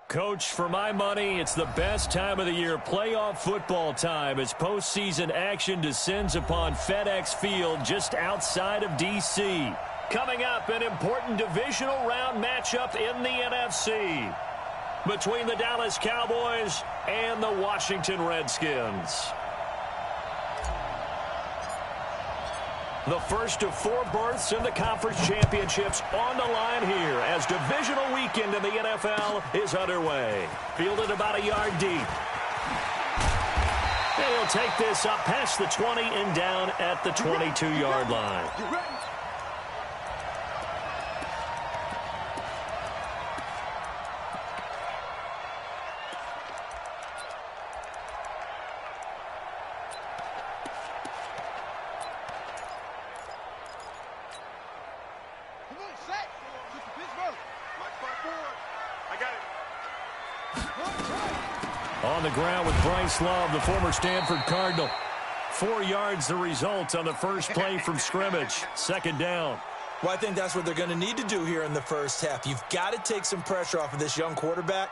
Coach, for my money, it's the best time of the year, playoff football time, as postseason action descends upon FedEx Field just outside of D.C. Coming up, an important divisional round matchup in the NFC between the Dallas Cowboys and the Washington Redskins. The first of 4 berths in the conference championships on the line here as divisional weekend in the NFL is underway. Fielded about a yard deep. And he'll take this up past the 20 and down at the 22-yard line. On the ground with Bryce Love, the former Stanford Cardinal. 4 yards the result on the first play from scrimmage. Second down. Well, I think that's what they're going to need to do here in the first half. You've got to take some pressure off of this young quarterback,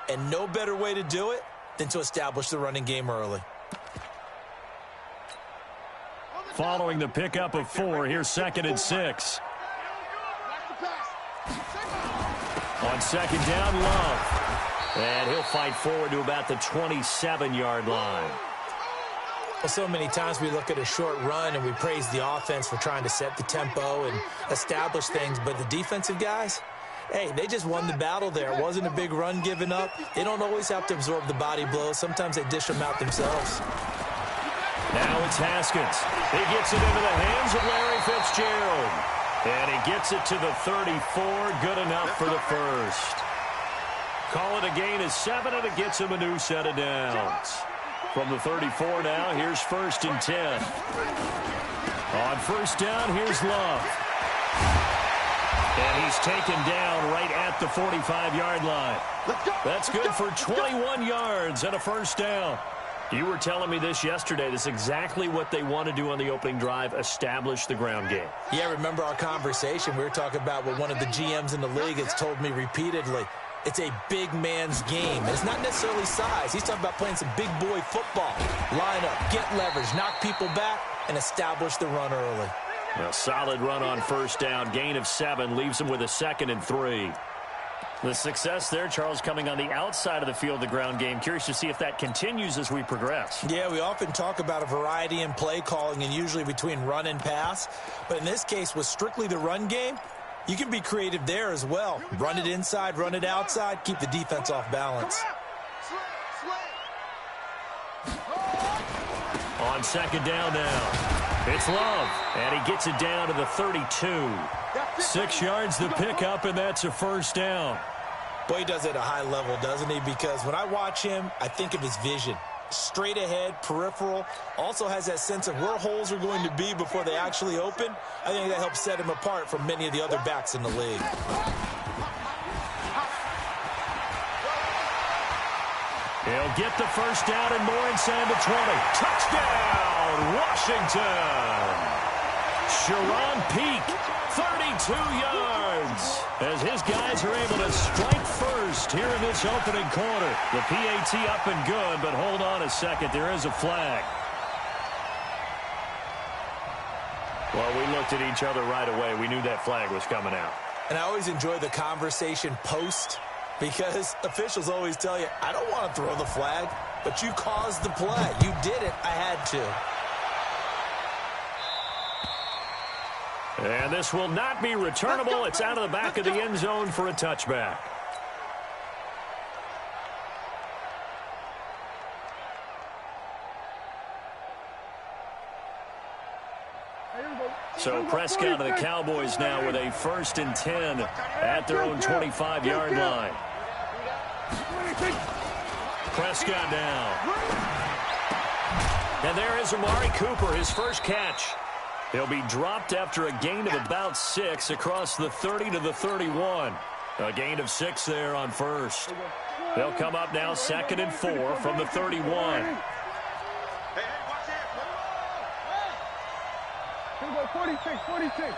and no better way to do it than to establish the running game early. Following the pickup of 4, here's 2nd and 6. On second down, Love. And he'll fight forward to about the 27-yard line. Well, so many times we look at a short run and we praise the offense for trying to set the tempo and establish things. But the defensive guys, hey, they just won the battle there. It wasn't a big run given up. They don't always have to absorb the body blows. Sometimes they dish them out themselves. Now it's Haskins. He gets it into the hands of Larry Fitzgerald. And he gets it to the 34. Good enough for the first. Call it a gain of 7, and it gets him a new set of downs. From the 34 now, here's 1st and 10. On first down, here's Love. And he's taken down right at the 45-yard line. That's good for 21 yards and a first down. You were telling me this yesterday. This is exactly what they want to do on the opening drive, establish the ground game. Yeah, remember our conversation? We were talking about what one of the GMs in the league has told me repeatedly. It's a big man's game. It's not necessarily size. He's talking about playing some big boy football. Line up, get leverage, knock people back, and establish the run early. A solid run on first down. Gain of 7 leaves him with a 2nd and 3. The success there, Charles, coming on the outside of the field, the ground game. Curious to see if that continues as we progress. Yeah, we often talk about a variety in play calling and usually between run and pass. But in this case, with strictly the run game, you can be creative there as well. Run it inside, run it outside, keep the defense off balance. On second down now, it's Love, and he gets it down to the 32. 6 yards the pickup, and that's a first down. Boy, he does it at a high level, doesn't he? Because when I watch him, I think of his vision. Straight ahead, peripheral, also has that sense of where holes are going to be before they actually open. I think that helps set him apart from many of the other backs in the league. He'll get the first down and more inside the 20. Touchdown, Washington. Sharon Peak, 32 yards. As his guys are able to strike first here in this opening quarter. The PAT up and good, but hold on a second. There is a flag. Well, we looked at each other right away. We knew that flag was coming out. And I always enjoy the conversation post because officials always tell you, I don't want to throw the flag, but you caused the play. You did it. I had to. And this will not be returnable. It's out of the back of the end zone for a touchback. So Prescott and the Cowboys now with a 1st and 10 at their own 25-yard line. Prescott now. And there is Amari Cooper, his first catch. He'll be dropped after a gain of about 6 across the 30 to the 31. A gain of 6 there on first. They'll come up now 2nd and 4 from the 31. 46.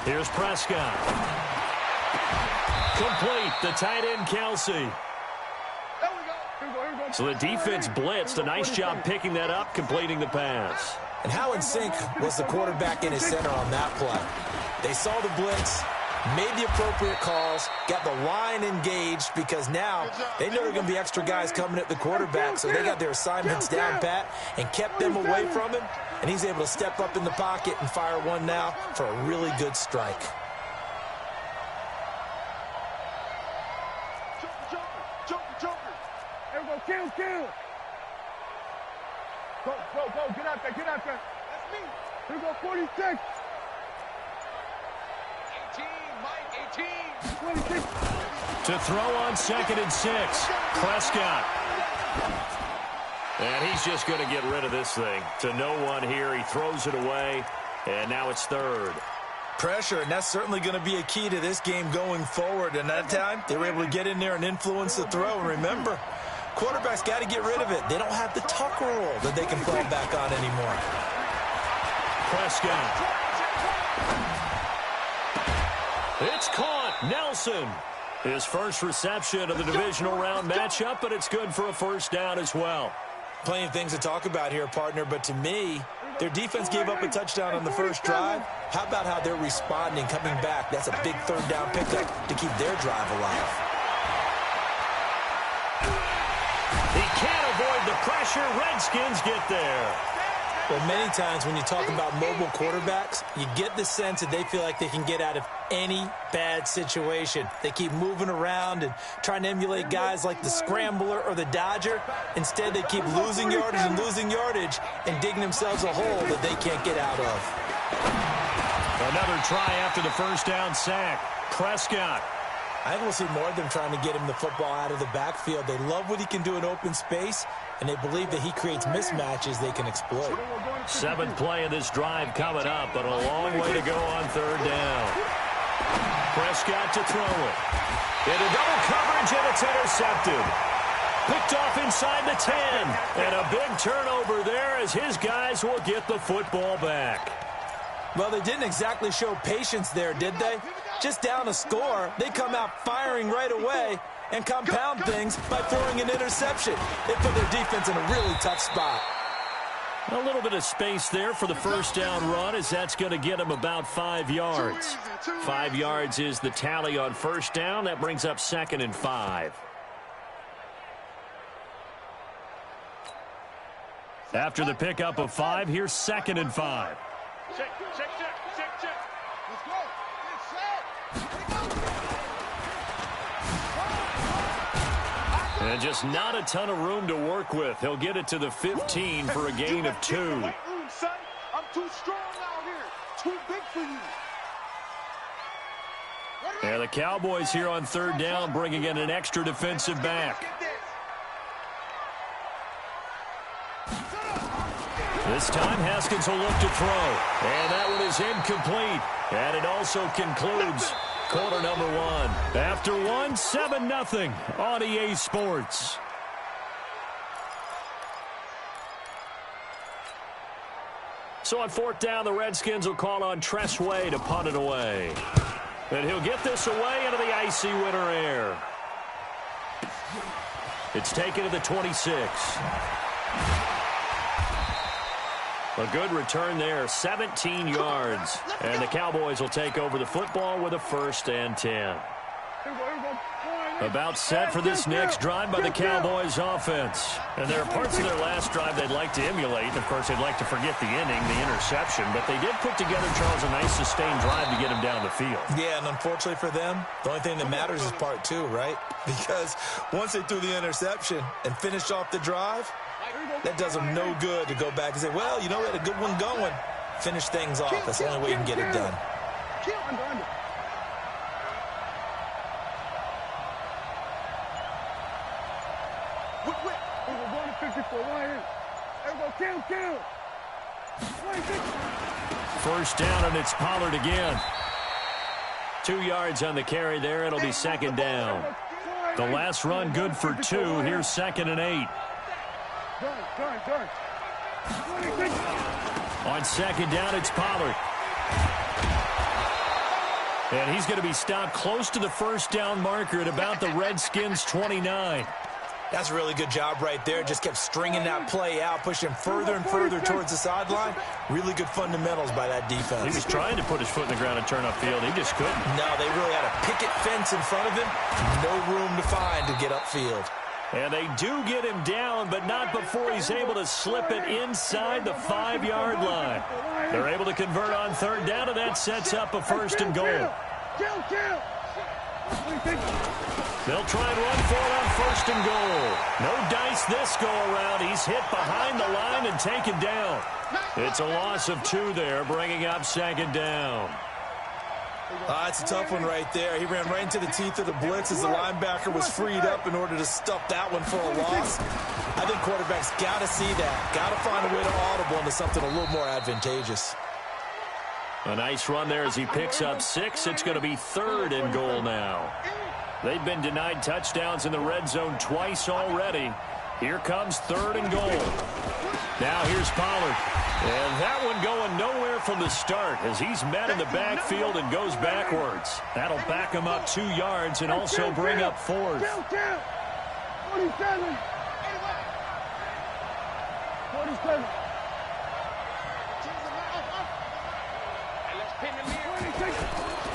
Here's Prescott. Complete. The tight end, Kelsey. So the defense blitzed. A nice job picking that up, completing the pass. And how in sync was the quarterback in his center on that play? They saw the blitz, made the appropriate calls, got the line engaged, because now they know there are going to be extra guys coming at the quarterback, so they got their assignments down pat and kept them away from him, and he's able to step up in the pocket and fire one now for a really good strike. Kill. Go. Get out there. That's me. Here we go, 46. 18, Mike, 18. 26. To throw on 2nd and 6. Prescott. And he's just going to get rid of this thing. To no one here. He throws it away, and now it's 3rd. Pressure, and that's certainly going to be a key to this game going forward. And that time, they were able to get in there and influence the throw. And remember, quarterbacks got to get rid of it. They don't have the tuck rule that they can fall back on anymore. Prescott. It's caught. Nelson. His first reception of the divisional round matchup, but it's good for a first down as well. Plenty of things to talk about here, partner, but to me, their defense gave up a touchdown on the first drive. How about how they're responding, coming back? That's a big 3rd down pickup to keep their drive alive. He can't avoid the pressure. Redskins get there. Well, many times when you talk about mobile quarterbacks, you get the sense that they feel like they can get out of any bad situation. They keep moving around and trying to emulate guys like the Scrambler or the Dodger. Instead, they keep losing yardage and digging themselves a hole that they can't get out of. Another try after the first down sack. Prescott. I think we'll see more of them trying to get him the football out of the backfield. They love what he can do in open space, and they believe that he creates mismatches they can exploit. 7th play of this drive coming up, but a long way to go on 3rd down. Prescott to throw it. Into double coverage, and it's intercepted. Picked off inside the 10. And a big turnover there as his guys will get the football back. Well, they didn't exactly show patience there, did they? Just down a score, they come out firing right away and compound things by throwing an interception. They put their defense in a really tough spot. A little bit of space there for the first down run, as that's going to get him about 5 yards. 5 yards is the tally on first down. That brings up 2nd and 5. After the pickup of 5, here's 2nd and 5. Check. Let's go. And just not a ton of room to work with. He'll get it to the 15 for a gain of 2. I'm too strong out here. Too big for you. And the Cowboys here on 3rd down bringing in an extra defensive back. This time Haskins will look to throw. And that one is incomplete. And it also concludes quarter number 1. After 1, 7-0 on EA Sports. So on 4th down, the Redskins will call on Tress Way to punt it away. And he'll get this away into the icy winter air. It's taken to the 26. A good return there, 17 yards. And the Cowboys will take over the football with a 1st and 10. About set for this next drive by the Cowboys offense. And there are parts of their last drive they'd like to emulate. Of course, they'd like to forget the inning, the interception. But they did put together, Charles, a nice sustained drive to get him down the field. Yeah, and unfortunately for them, the only thing that matters is part 2, right? Because once they threw the interception and finished off the drive, that does them no good to go back and say, well, you know, we had a good one going. Finish things off. That's the only way you can get it done. First down, and it's Pollard again. 2 yards on the carry there. It'll be 2nd down. The last run good for 2. Here's 2nd and 8. On 2nd down, it's Pollard. And he's going to be stopped close to the first down marker at about the Redskins' 29. That's a really good job right there. Just kept stringing that play out, pushing further and further towards the sideline. Really good fundamentals by that defense. He was trying to put his foot in the ground and turn upfield. He just couldn't. No, they really had a picket fence in front of him. No room to find to get upfield. And they do get him down, but not before he's able to slip it inside the 5-yard line. They're able to convert on third down, and that sets up a first and goal. They'll try and run for it on first and goal. No dice this go-around. He's hit behind the line and taken down. It's a loss of 2 there, bringing up second down. It's a tough one right there. He ran right into the teeth of the blitz as the linebacker was freed up in order to stuff that one for a loss. I think quarterbacks got to see that. Got to find a way to audible into something a little more advantageous. A nice run there as he picks up 6. It's going to be third and goal now. They've been denied touchdowns in the red zone twice already. Here comes third and goal. Now here's Pollard. And that one going nowhere from the start as he's met in the backfield and goes backwards. That'll back him up 2 yards and also bring up fourth. 47.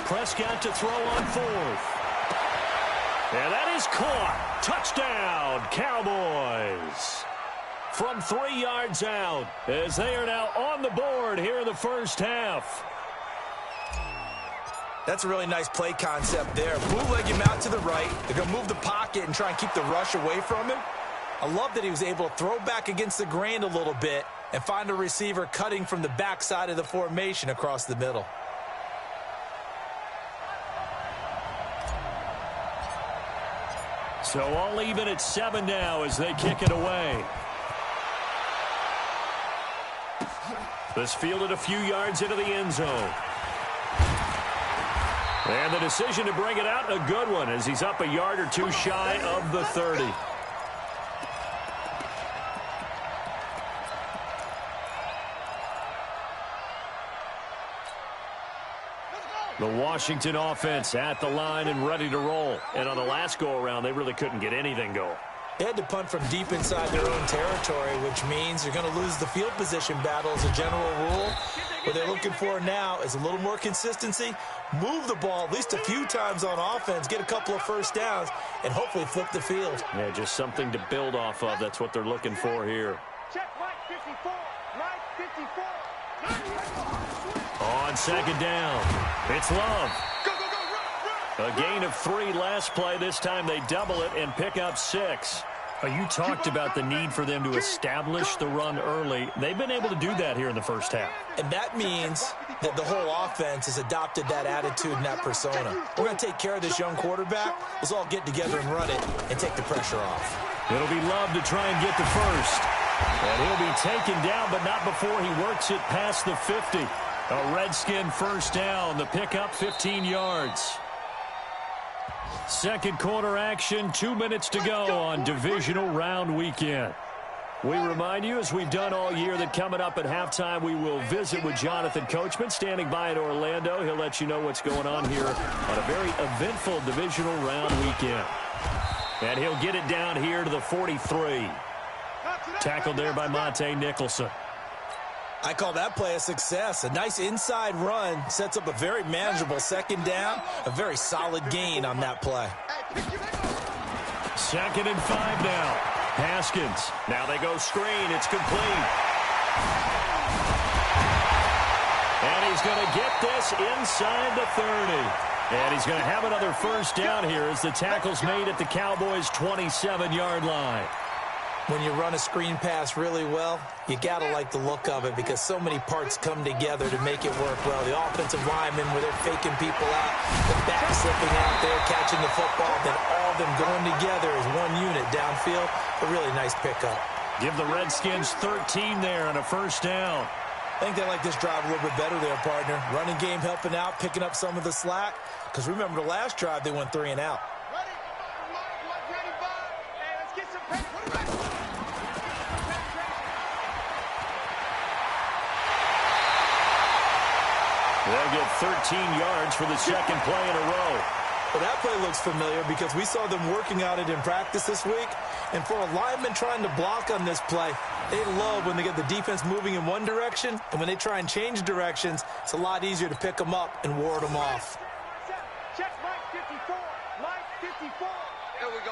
Prescott to throw on fourth. And that is caught. Touchdown, Cowboys. From 3 yards out as they are now on the board here in the first half. That's a really nice play concept there. Bootleg him out to the right. They're going to move the pocket and try and keep the rush away from him. I love that he was able to throw back against the grain a little bit and find a receiver cutting from the backside of the formation across the middle. So all even at 7 now as they kick it away. This fielded a few yards into the end zone. And the decision to bring it out, a good one, as he's up a yard or 2 shy of the 30. The Washington offense at the line and ready to roll. And on the last go-around, they really couldn't get anything going. They had to punt from deep inside their own territory, which means they're going to lose the field position battle as a general rule. What they're looking for now is a little more consistency, move the ball at least a few times on offense, get a couple of first downs, and hopefully flip the field. Yeah, just something to build off of. That's what they're looking for here. Check Mike 54. Mike 54. On second down, it's Love. A gain of 3 last play. This time they double it and pick up 6. You talked about the need for them to establish the run early. They've been able to do that here in the first half. And that means that the whole offense has adopted that attitude and that persona. We're going to take care of this young quarterback. Let's all get together and run it and take the pressure off. It'll be Love to try and get the first. And he'll be taken down, but not before he works it past the 50. A Redskin first down. The pickup 15 yards. Second quarter action, 2 minutes to go on divisional round weekend. We remind you, as we've done all year, that coming up at halftime, we will visit with Jonathan Coachman, standing by in Orlando. He'll let you know what's going on here on a very eventful divisional round weekend. And he'll get it down here to the 43. Tackled there by Monte Nicholson. I call that play a success. A nice inside run sets up a very manageable second down. A very solid gain on that play. Second and 5 now. Haskins. Now they go screen. It's complete. And he's going to get this inside the 30. And he's going to have another first down here as the tackle's made at the Cowboys' 27-yard line. When you run a screen pass really well, you got to like the look of it because so many parts come together to make it work well. The offensive linemen, where they're faking people out, the back slipping out there, catching the football, then all of them going together as one unit downfield. A really nice pickup. Give the Redskins 13 there and a first down. I think they like this drive a little bit better there, partner. Running game helping out, picking up some of the slack. Because remember the last drive, they went 3 and out. They'll get 13 yards for the second play in a row. Well, that play looks familiar because we saw them working on it in practice this week. And for a lineman trying to block on this play, they love when they get the defense moving in one direction. And when they try and change directions, it's a lot easier to pick them up and ward them off. Check Mike 54. Mike 54. Here we go.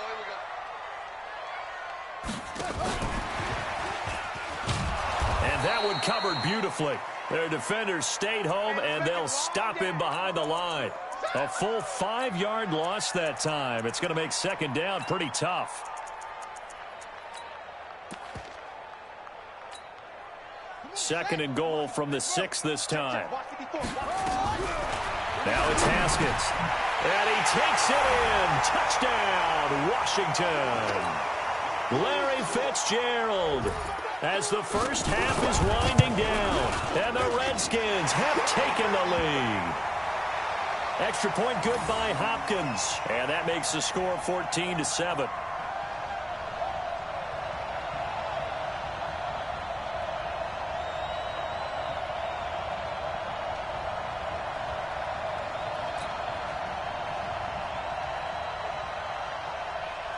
And that one covered beautifully. Their defenders stayed home, and they'll stop him behind the line. A full 5-yard loss that time. It's going to make second down pretty tough. Second and goal from the 6 this time. Now it's Haskins. And he takes it in. Touchdown, Washington. Larry Fitzgerald. As the first half is winding down, and the Redskins have taken the lead. Extra point good by Hopkins, and that makes the score 14-7.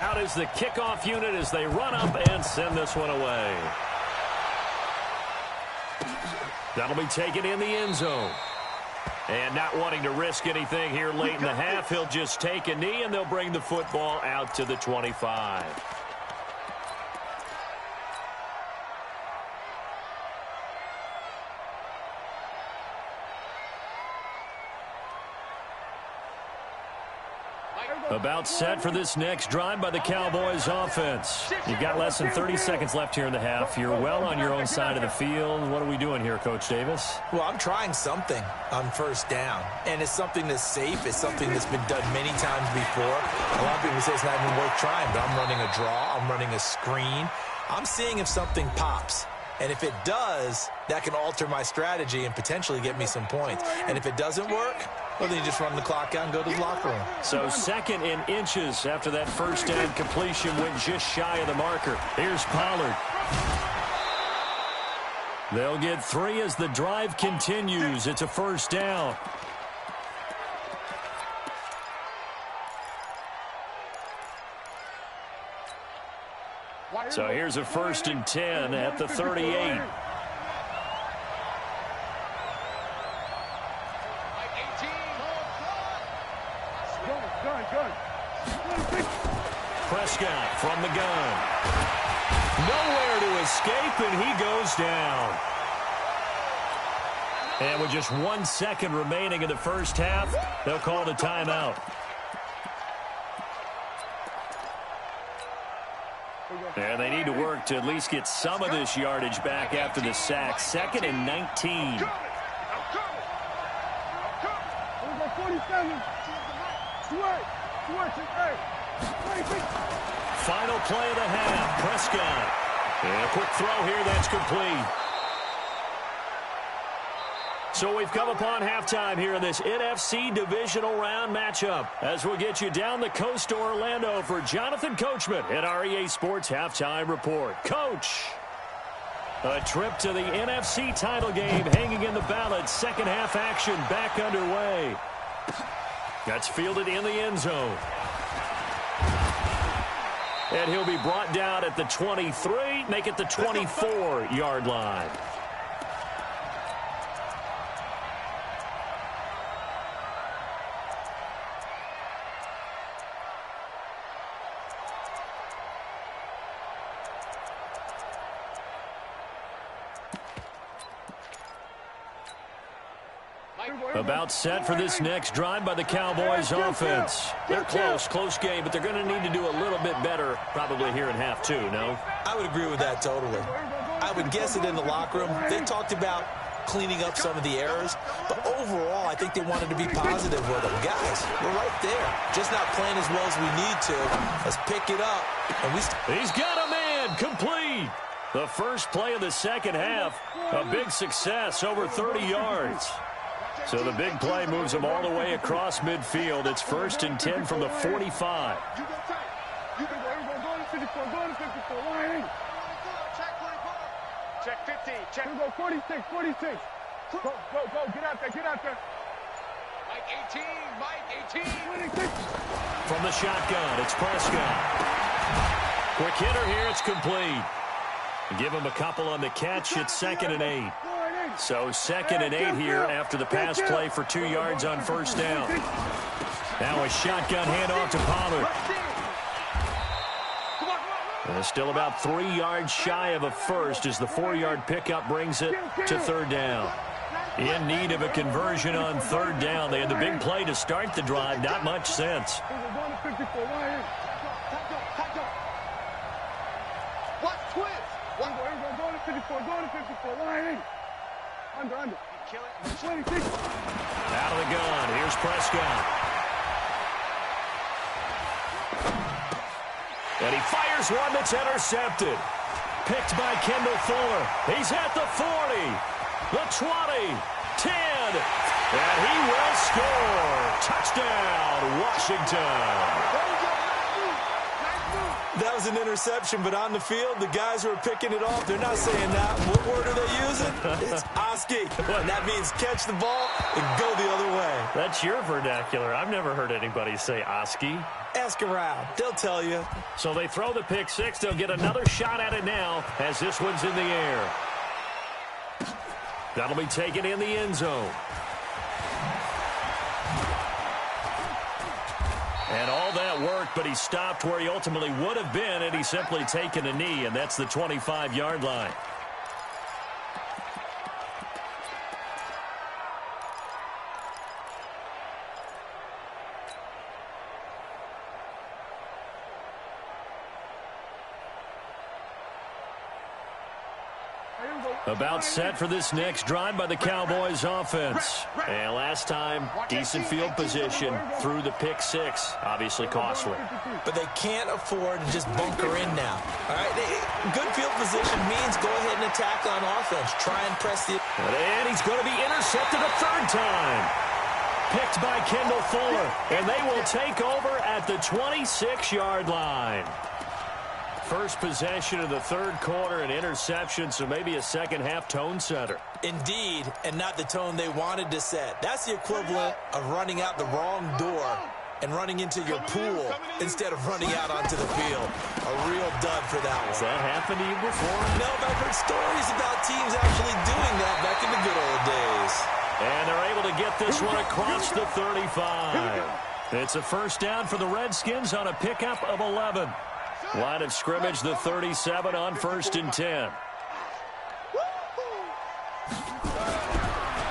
Out is the kickoff unit as they run up and send this one away. That'll be taken in the end zone. And not wanting to risk anything here late in the half, he'll just take a knee, and they'll bring the football out to the 25. About set for this next drive by the Cowboys offense. You've got less than 30 seconds left here in the half. You're well on your own side of the field. What are we doing here, Coach Davis? Well, I'm trying something on first down, and it's something that's safe. It's something that's been done many times before. A lot of people say it's not even worth trying, but I'm running a draw. I'm running a screen. I'm seeing if something pops. And if it does, that can alter my strategy and potentially get me some points. And if it doesn't work, well, then you just run the clock out and go to the locker room. So second in inches after that first down completion went just shy of the marker. Here's Pollard. They'll get 3 as the drive continues. It's a first down. So here's a 1st and 10 at the 38. Prescott from the gun. Nowhere to escape, and he goes down. And with just 1 second remaining in the first half, they'll call it a timeout. And they need to work to at least get some of this yardage back after the sack. 2nd and 19. Final play of the half. Prescott. And a quick throw here that's complete. So we've come upon halftime here in this NFC divisional round matchup as we'll get you down the coast to Orlando for Jonathan Coachman at our EA Sports Halftime Report. Coach, a trip to the NFC title game hanging in the balance. Second half action back underway. That's fielded in the end zone. And he'll be brought down at the 23, make it the 24-yard line. About set for this next drive by the Cowboys offense. They're close game, but they're going to need to do a little bit better probably here in half 2, no? I would agree with that totally. I would guess it in the locker room. They talked about cleaning up some of the errors, but overall, I think they wanted to be positive with them. Guys, we're right there. Just not playing as well as we need to. Let's pick it up. And he's got a man complete. The first play of the second half, a big success, over 30 yards. So the big play moves them all the way across midfield. It's 1st and 10 from the 45. Check 15. Check. 46. Go, get out there. Mike 18. From the shotgun, it's Prescott. Quick hitter here, it's complete. Give him a couple on the catch, it's 2nd and 8. So 2nd and 8 here after the pass play for 2 yards on first down. Now a shotgun handoff to Pollard. And still about 3 yards shy of a first as the 4-yard pickup brings it to 3rd down. In need of a conversion on 3rd down. They had the big play to start the drive. Not much sense. Out of the gun. Here's Prescott. And he fires one that's intercepted. Picked by Kendall Fuller. He's at the 40. The 20. 10. And he will score. Touchdown, Washington. That was an interception, but on the field, the guys who are picking it off, they're not saying that. What word are they using? It's Oski. And that means catch the ball and go the other way. That's your vernacular. I've never heard anybody say Oski. Ask around. They'll tell you. So they throw the pick six. They'll get another shot at it now as this one's in the air. That'll be taken in the end zone. And all that worked, but he stopped where he ultimately would have been had he simply taken a knee, and that's the 25-yard line. About set for this next drive by the Cowboys offense. And last time, decent field position through the pick six. Obviously costly. But they can't afford to just bunker in now. All right, good field position means go ahead and attack on offense. Try and press the... And he's going to be intercepted a third time. Picked by Kendall Fuller. And they will take over at the 26-yard line. First possession of the third quarter, an interception, so maybe a second-half tone setter. Indeed, and not the tone they wanted to set. That's the equivalent of running out the wrong door and running into your pool instead of running out onto the field. A real dud for that one. Has that happened to you before? No, but I've heard stories about teams actually doing that back in the good old days. And they're able to get this one across the 35. It's a first down for the Redskins on a pickup of 11. Line of scrimmage, the 37 on 1st and 10.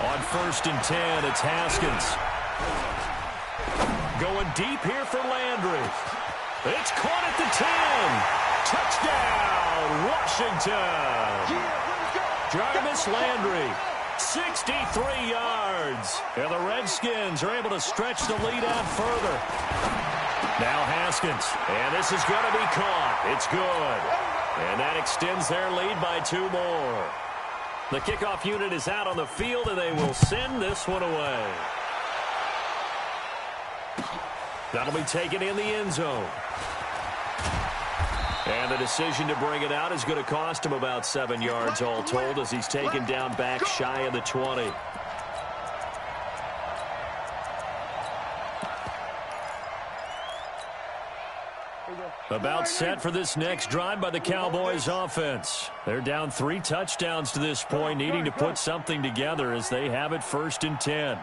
On 1st and 10, it's Haskins. Going deep here for Landry. It's caught at the 10. Touchdown, Washington. Jarvis Landry, 63 yards. And the Redskins are able to stretch the lead out further. Now Haskins, and this is going to be caught. It's good. And that extends their lead by 2 more. The kickoff unit is out on the field, and they will send this one away. That'll be taken in the end zone. And the decision to bring it out is going to cost him about 7 yards all told as he's taken down back shy of the 20. About set for this next drive by the Cowboys offense. They're down 3 touchdowns to this point, needing to put something together as they have it 1st and 10.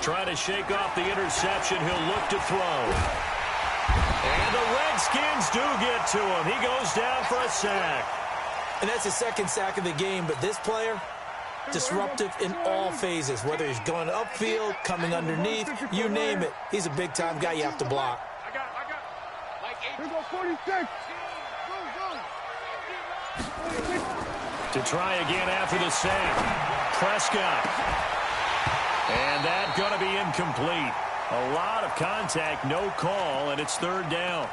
Trying to shake off the interception. He'll look to throw. And the Redskins do get to him. He goes down for a sack. And that's the second sack of the game, but this player, disruptive in all phases, whether he's going upfield, coming underneath, you name it. He's a big-time guy you have to block. To try again after the sack. Prescott. And that's going to be incomplete. A lot of contact, no call, and it's 3rd down.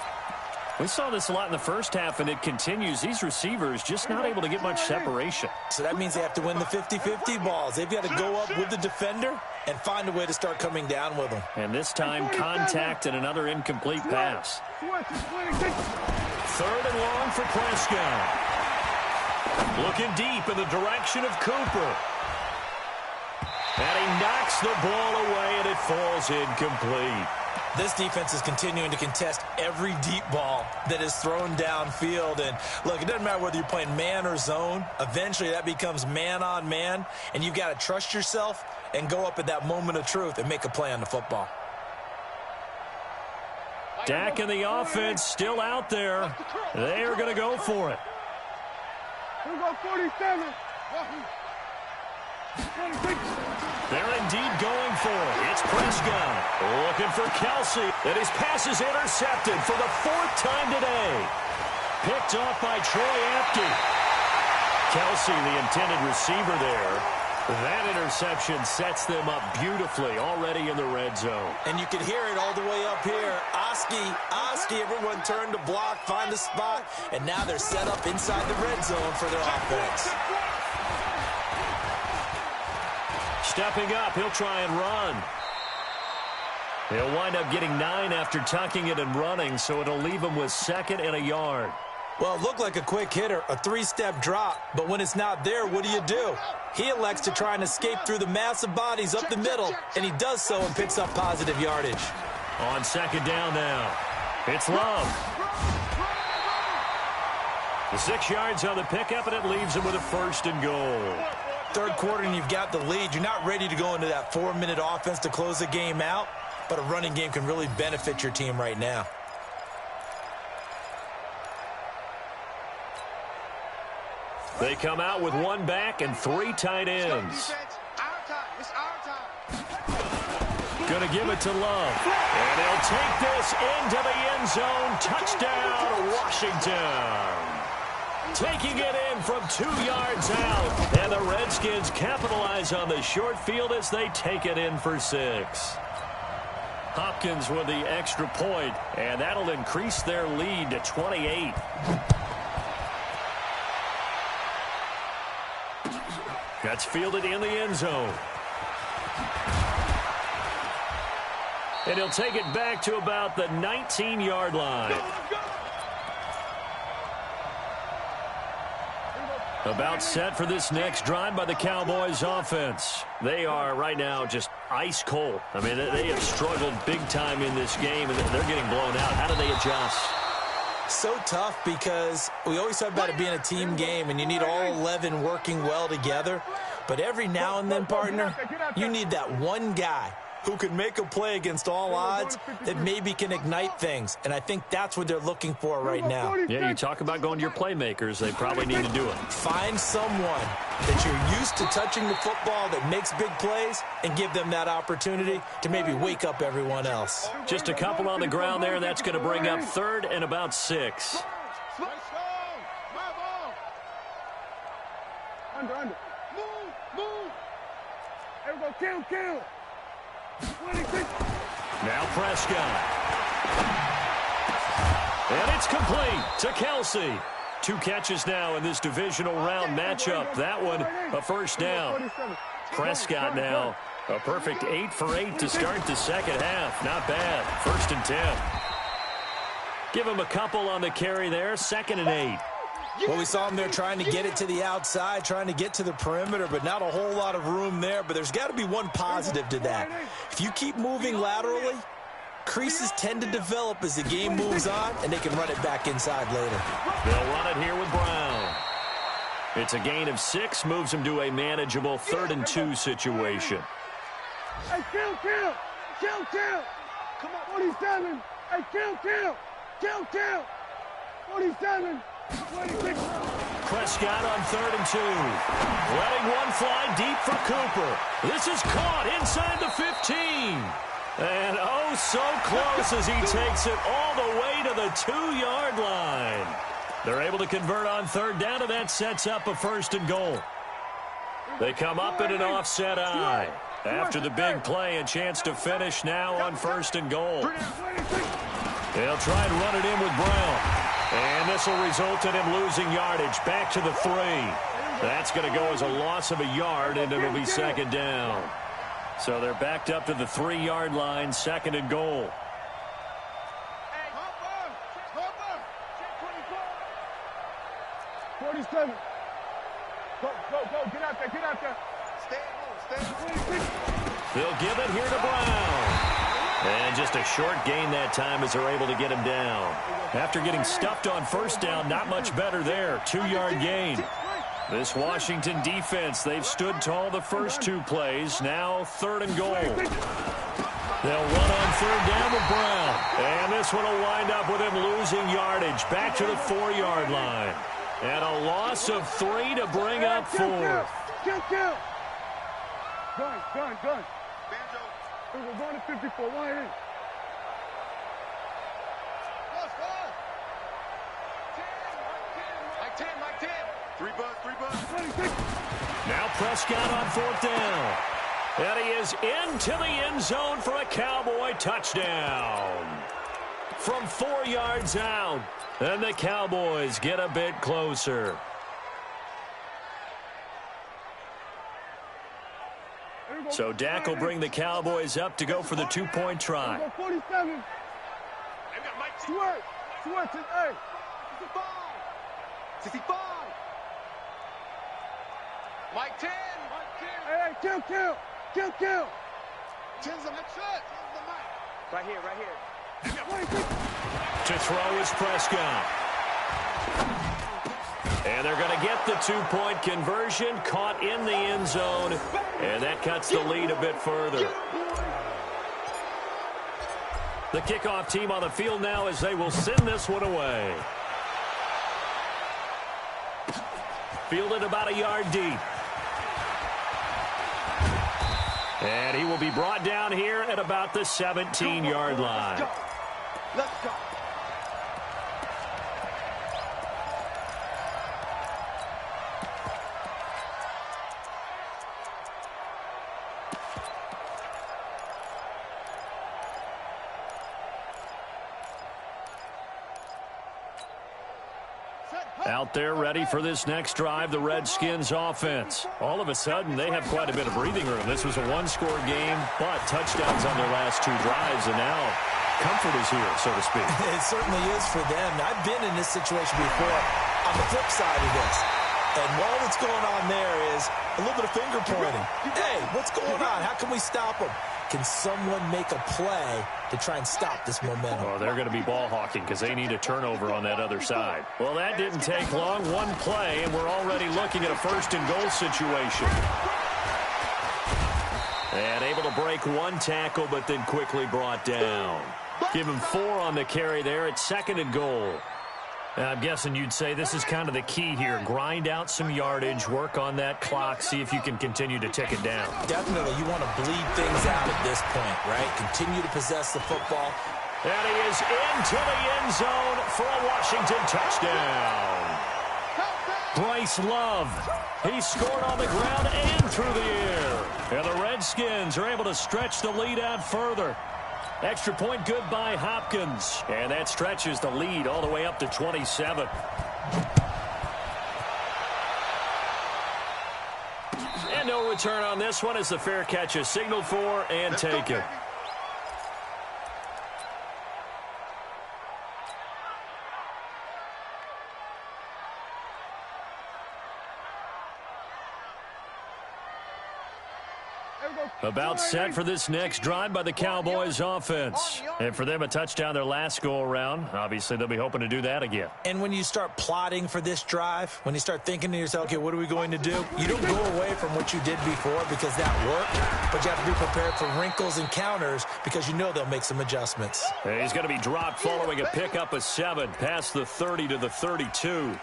We saw this a lot in the first half, and it continues. These receivers just not able to get much separation. So that means they have to win the 50-50 balls. They've got to go up with the defender and find a way to start coming down with them. And this time, contact and another incomplete pass. 3rd and long for Prescott. Looking deep in the direction of Cooper. And he knocks the ball away, and it falls incomplete. This defense is continuing to contest every deep ball that is thrown downfield. And, look, it doesn't matter whether you're playing man or zone. Eventually, that becomes man-on-man, and you've got to trust yourself and go up at that moment of truth and make a play on the football. Dak and the offense still out there. They are going to go for it. Here we go, 47. They're indeed going for it. It's Prescott looking for Kelsey. And his pass is intercepted for the 4th time today. Picked off by Troy Apke. Kelsey, the intended receiver there. That interception sets them up beautifully already in the red zone. And you can hear it all the way up here. Oski, everyone turned to block, find the spot, and now they're set up inside the red zone for their offense. Stepping up, he'll try and run. He'll wind up getting 9 after tucking it and running, so it'll leave him with 2nd and a yard. Well, it looked like a quick hitter, a 3-step drop, but when it's not there, what do? He elects to try and escape through the massive bodies up the middle, and he does so and picks up positive yardage. On 2nd down now, it's Love. The 6 yards on the pickup, and it leaves him with a 1st and goal. Third quarter, and you've got the lead. You're not ready to go into that 4-minute offense to close the game out, but a running game can really benefit your team right now. They come out with 1 back and 3 tight ends. Going to give it to Love. And he'll take this into the end zone. Touchdown, Washington. Taking it in from 2 yards out. And the Redskins capitalize on the short field as they take it in for 6. Hopkins with the extra point, and that'll increase their lead to 28. That's fielded in the end zone. And he'll take it back to about the 19-yard line. About set for this next drive by the Cowboys offense. They are right now just ice cold. I mean, they have struggled big time in this game, and they're getting blown out. How do they adjust? So tough because we always talk about it being a team game, and you need all 11 working well together. But every now and then, partner, you need that one guy who can make a play against all odds that maybe can ignite things. And I think that's what they're looking for right now. Yeah, you talk about going to your playmakers. They probably need to do it. Find someone that you're used to touching the football that makes big plays and give them that opportunity to maybe wake up everyone else. Just a couple on the ground there. That's going to bring up 3rd and about 6. Under. Move. There we go, kill. 26. Now Prescott. And it's complete to Kelsey. 2 catches now in this divisional round matchup. That one, a 1st down. Prescott now, a perfect 8 for 8 to start the second half. Not bad. 1st and 10. Give him a couple on the carry there. 2nd and 8. Well, we saw him there trying to get it to the outside, trying to get to the perimeter, but not a whole lot of room there. But there's got to be one positive to that. If you keep moving laterally, creases tend to develop as the game moves on, and they can run it back inside later. They'll run it here with Brown. It's a gain of 6, moves him to a manageable 3rd and 2 situation. Hey, kill. Come on, 47. Hey, kill. 47. 26. Prescott on 3rd and 2. Letting one fly deep for Cooper. This is caught inside the 15. And oh, so close as he takes it all the way to the 2-yard line. They're able to convert on 3rd down, and that sets up a 1st and goal. They come up in an offset eye. After the big play, a chance to finish now on 1st and goal. They'll try and run it in with Brown. And this will result in him losing yardage back to the 3. That's going to go as a loss of a yard, and it'll be 2nd down. So they're backed up to the 3-yard line, 2nd and goal. 47. Go, get out there, get out there. Stay at home. They'll give it here to Brown. And just a short gain that time as they're able to get him down. After getting stuffed on first down, not much better there. 2-yard gain. This Washington defense, they've stood tall the first 2 plays. Now 3rd and goal. They'll run on 3rd down with Brown. And this one will wind up with him losing yardage. Back to the 4-yard line. And a loss of 3 to bring up 4. Kill. Gun. Banjo. We're going to 54. Line in. Mike 10. 3 buzz. Now Prescott on 4th down. And he is into the end zone for a Cowboy touchdown. From 4 yards out. And the Cowboys get a bit closer. So Dak will bring the Cowboys up to go for the 2-point try. 47. Sweat. Hey. 65. Mike 10. Hey, kill. 10's the next shot. Right here. To throw is Prescott. And they're going to get the 2-point conversion, caught in the end zone, and that cuts the lead a bit further. The kickoff team on the field now as they will send this one away. Fielded about a yard deep. And he will be brought down here at about the 17-yard line. Let's go. Out there ready for this next drive, the Redskins offense. All of a sudden, they have quite a bit of breathing room. This was a 1-score game, but touchdowns on their last 2 drives, and now comfort is here, so to speak. It certainly is for them. I've been in this situation before on the flip side of this. And all that's going on there is a little bit of finger pointing. Hey, what's going on? How can we stop them? Can someone make a play to try and stop this momentum? Oh, they're going to be ball hawking because they need a turnover on that other side. Well, that didn't take long. 1 play, and we're already looking at a 1st and goal situation. And able to break 1 tackle, but then quickly brought down. Give him 4 on the carry there at 2nd and goal. I'm guessing you'd say this is kind of the key here. Grind out some yardage, work on that clock, see if you can continue to tick it down. Definitely. You want to bleed things out at this point, right? Continue to possess the football. And he is into the end zone for a Washington touchdown. Bryce Love. He scored on the ground and through the air. And the Redskins are able to stretch the lead out further. Extra point good by Hopkins. And that stretches the lead all the way up to 27. And no return on this one as the fair catch is signaled for and taken. About set for this next drive by the Cowboys offense. And for them, a touchdown their last go-around. Obviously, they'll be hoping to do that again. And when you start plotting for this drive, when you start thinking to yourself, okay, what are we going to do? You don't go away from what you did before because that worked, but you have to be prepared for wrinkles and counters because you know they'll make some adjustments. And he's going to be dropped following a pickup of 7 past the 30 to the 32.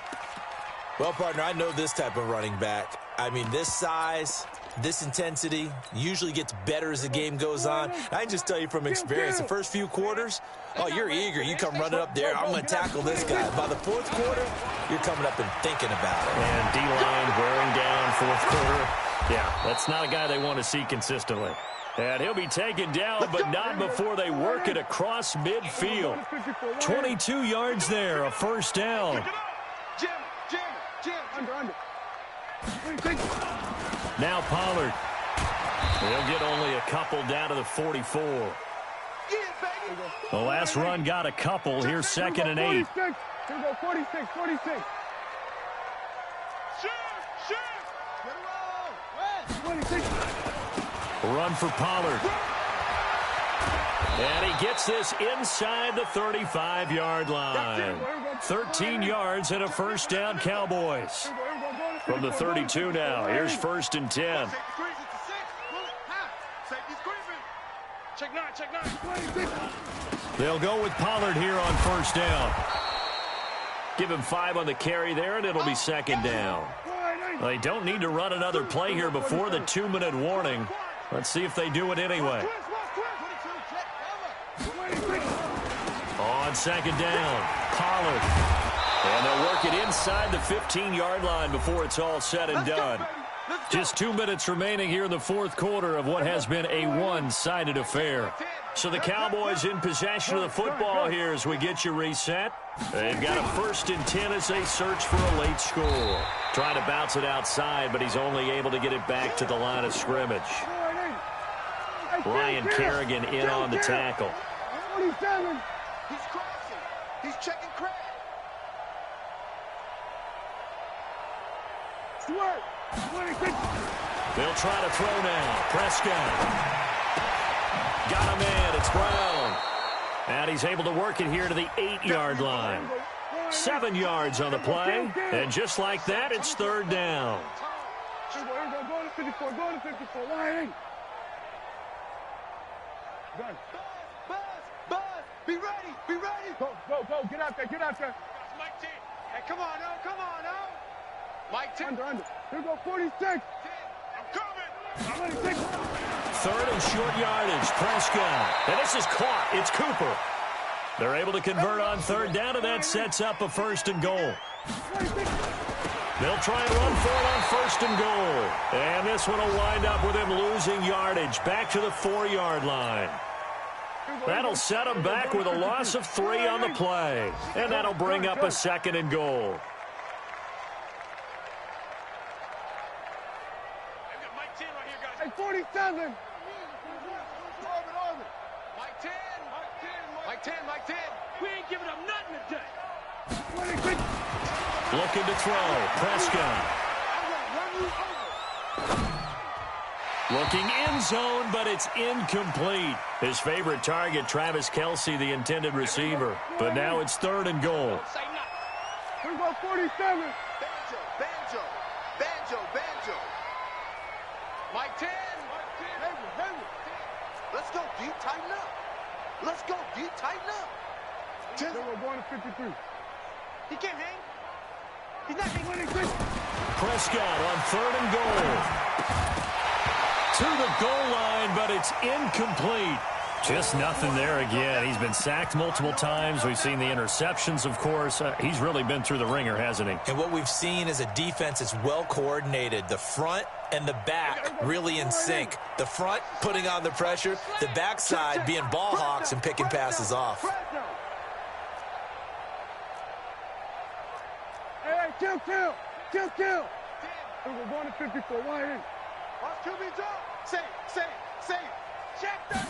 Well, partner, I know this type of running back. I mean, this size, this intensity usually gets better as the game goes on. I can just tell you from experience, the first few quarters, oh, you're eager. You come running up there, I'm going to tackle this guy. By the 4th quarter, you're coming up and thinking about it. And D-line wearing down 4th quarter. Yeah, that's not a guy they want to see consistently. And he'll be taken down, but not before they work it across midfield. 22 yards there, a first down. Now Pollard. They'll get only a couple down to the 44. The last run got a couple. Here's 2nd and 8. Here we go, 46. Run for Pollard. And he gets this inside the 35-yard line. 13 yards and a first down, Cowboys. From the 32 now, here's 1st and 10. They'll go with Pollard here on 1st down. Give him 5 on the carry there, and it'll be 2nd down. They don't need to run another play here before the 2-minute warning. Let's see if they do it anyway. On 2nd down, Pollard. And they'll work it inside the 15-yard line before it's all said and done. Just 2 minutes remaining here in the 4th quarter of what has been a one-sided affair. So the Cowboys in possession of the football here as we get you reset. They've got a 1st and 10 as they search for a late score. Trying to bounce it outside, but he's only able to get it back to the line of scrimmage. Ryan Kerrigan in on the tackle. 47. He's crossing. He's checking crack. They'll try to throw now. Prescott. Got a man. It's Brown. And he's able to work it here to the 8-yard line. 7 yards on the play. And just like that, it's 3rd down. Go to 54. Go to 54. Line. Buzz. Be ready. Be ready. Go. Get out there. Mike T. Hey, come on now. Mike T. Under. Here we go, 46. I'm coming. 26. 3rd and short yardage. Prescott. And this is caught. It's Cooper. They're able to convert on 3rd down, and that sets up a 1st and goal. They'll try and run for it on 1st and goal. And this one will wind up with him losing yardage back to the 4-yard line. That'll set him back with a loss of 3 on the play. And that'll bring up a 2nd and goal. Hey, 47. Mike 10. We ain't giving up nothing today. Looking to throw. Prescott. Looking end zone, but it's incomplete. His favorite target, Travis Kelce, the intended receiver. But now it's 3rd and goal. Here we go, 47. Banjo. Mike 10. Let's go, D. Tighten up. 10. We're going to 53. He can't hang. He's not hanging. Prescott on 3rd and goal. To the goal line, but it's incomplete. Just nothing there again. He's been sacked multiple times. We've seen the interceptions, of course. He's really been through the ringer, hasn't he? And what we've seen is a defense that's well coordinated. The front and the back really in sync. The front putting on the pressure, the backside being ball hawks and picking passes off. Hey, kill. We're going to 54. Wide in. Watch QB drop. Say it. Check that.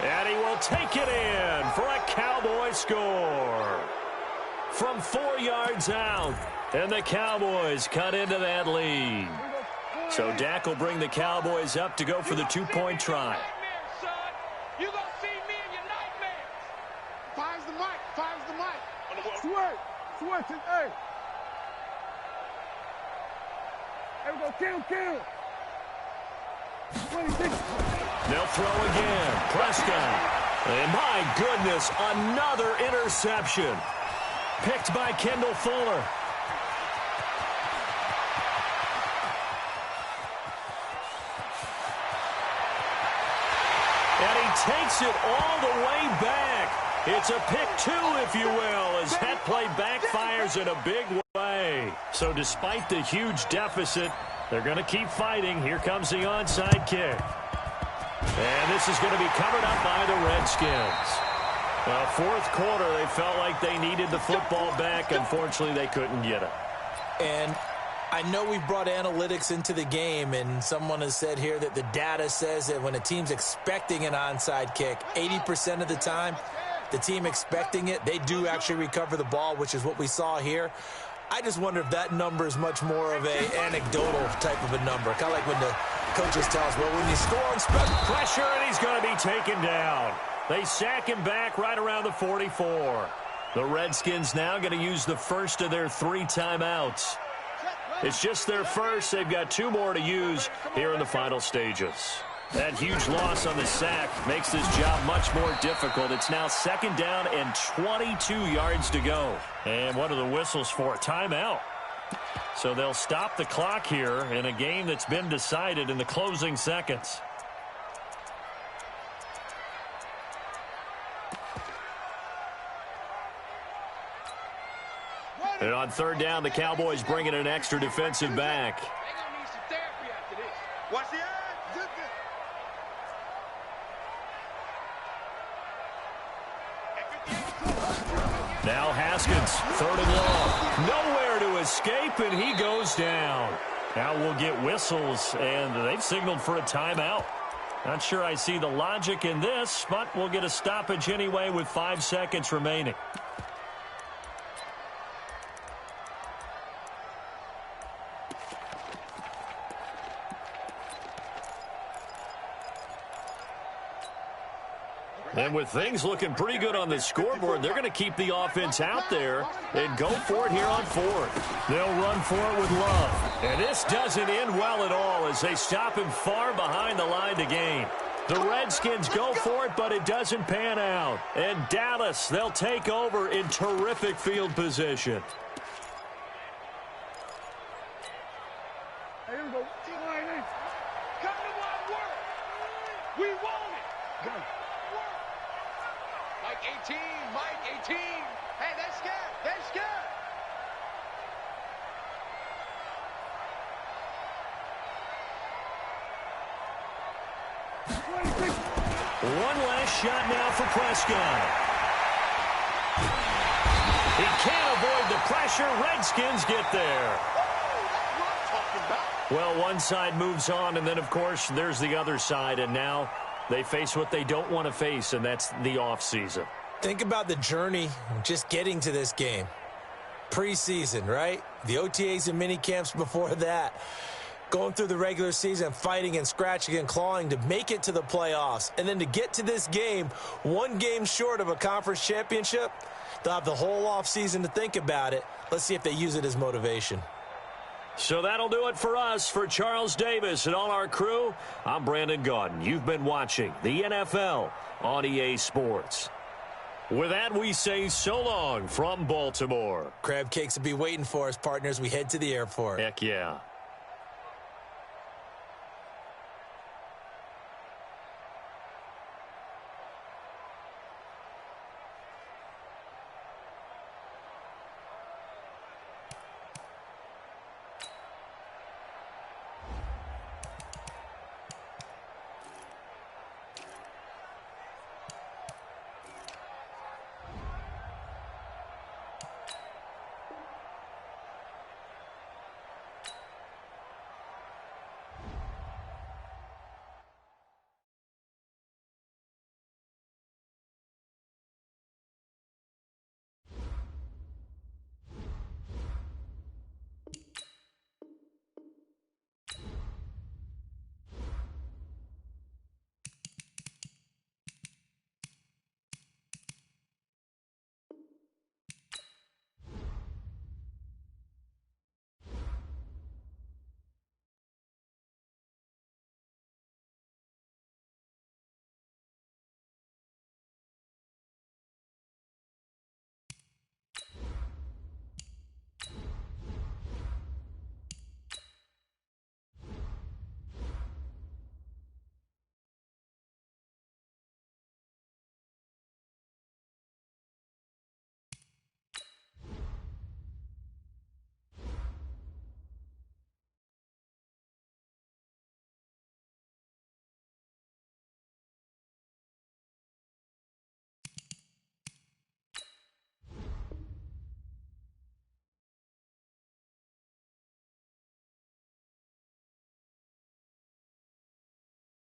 And he will take it in for a Cowboy score. From 4 yards out. And the Cowboys cut into that lead. So Dak will bring the Cowboys up to go for the 2-point try. You're going to see me in your nightmares. Fires the mic. Switch it. Hey. There we go. Kill. 26. They'll throw again. Prescott. And my goodness, another interception. Picked by Kendall Fuller. And he takes it all the way back. It's a pick 2, if you will, as that play backfires in a big way. So despite the huge deficit, they're going to keep fighting. Here comes the onside kick. And this is going to be covered up by the Redskins. 4th quarter, they felt like they needed the football back. Unfortunately, they couldn't get it. And I know we've brought analytics into the game, and someone has said here that the data says that when a team's expecting an onside kick, 80% of the time, the team expecting it, they do actually recover the ball, which is what we saw here. I just wonder if that number is much more of a anecdotal type of a number. Kind of like when the coaches tell us, well, when you score on special pressure, and he's going to be taken down. They sack him back right around the 44. The Redskins now going to use the first of their 3 timeouts. It's just their first. They've got 2 more to use here in the final stages. That huge loss on the sack makes this job much more difficult. It's now 2nd down and 22 yards to go. And what are the whistles for? Timeout. So they'll stop the clock here in a game that's been decided in the closing seconds. And on 3rd down, the Cowboys bring in an extra defensive back. Watch the Now Haskins, 3rd and long. Nowhere to escape, and he goes down. Now we'll get whistles, and they've signaled for a timeout. Not sure I see the logic in this, but we'll get a stoppage anyway with 5 seconds remaining. And with things looking pretty good on the scoreboard, they're going to keep the offense out there and go for it here on 4th. They'll run for it with Love. And this doesn't end well at all as they stop him far behind the line to gain. The Redskins go for it, but it doesn't pan out. And Dallas, they'll take over in terrific field position. Here we go. Come to my work. We want it. Go. Mike 18, Mike 18. Hey, they're scared. They're scared. One last shot now for Prescott. He can't avoid the pressure. Redskins get there. Well, one side moves on, and then, of course, there's the other side, and now they face what they don't want to face, and that's the offseason. Think about the journey just getting to this game. Preseason, right? The OTAs and mini camps before that. Going through the regular season, fighting and scratching and clawing to make it to the playoffs. And then to get to this game, 1 game short of a conference championship, they'll have the whole offseason to think about it. Let's see if they use it as motivation. So that'll do it for us. For Charles Davis and all our crew, I'm Brandon Gaudin. You've been watching the NFL on EA Sports. With that, we say so long from Baltimore. Crab cakes will be waiting for us, partners. We head to the airport. Heck yeah.